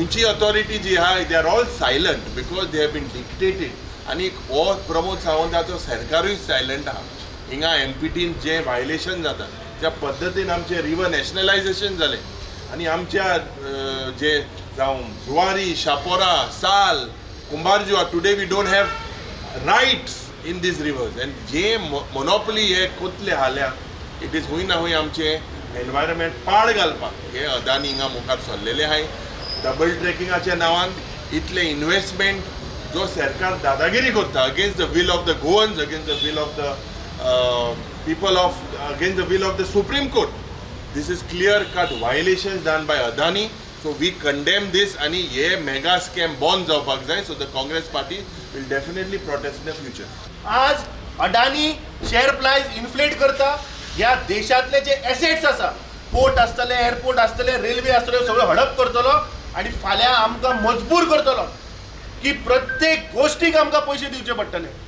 उंची अथॉरिटी जी आहा they are all silent because they have been dictated आनी हो प्रमोद सावंताचो सरकारूय सायलंट आहा. हिंगा एमपीटीन जे वायलेशन जाता त्या पद्दतीन आमचे रिवर नॅशनलायजेशन जालें आनी आमच्या जे जावं Zuari Chapora Sal Cumbarjua today we don't have rights in these rivers and जे मोनोपली हे कोतले हाल्या इट इज हूंय ना हूंय आमचे एनवायरमेंट पाड घालपाक हे अदानी हिंगा मुखार सरलेले आहाय. डबल ट्रॅकिंगाच्या नांवान इतले इन्व्हेस्टमेंट जो सरकार दादागिरी करता against the will of the Goans against the will of the people of against the will of the Supreme Court. This is clear-cut violations done by Adani. So we condemn this and ye mega scam bonds जावपाक जाय. So the Congress party will definitely protest in the future. आज अडानी share price inflate करता. ह्या देशातले जे assets आसा port आसतले airport आसतले रेल्वे आसतले सगळं हडप करतलो आणि फाल्यां आमकां मजबूर करतलो की प्रत्येक गोष्टीक आमकां पयशे दिवचे पडटले.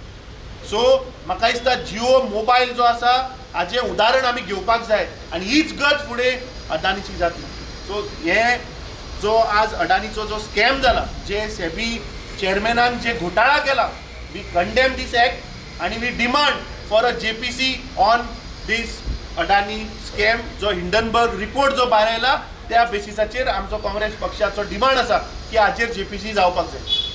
सो म्हाका दिसता जिओ मोबायल जो आसा हाजें उदाहरण आमी घेवपाक जाय आनी हीच गत फुडें अडानीची जातली. सो हे जो आज अडानीचो जो स्कॅम जाला जे सेबी चेअरमॅनान जे घोटाळा केला वी कंडेम दीस एक्ट आनी we demand for a JPC on this Adani scam. जो हिंडनबर्ग रिपोर्ट जो भायर आयला त्या बेसिसाचेर आमचो काँग्रेस पक्षाचो डिमांड आसा की हाचेर जेपीसी जावपाक जाय.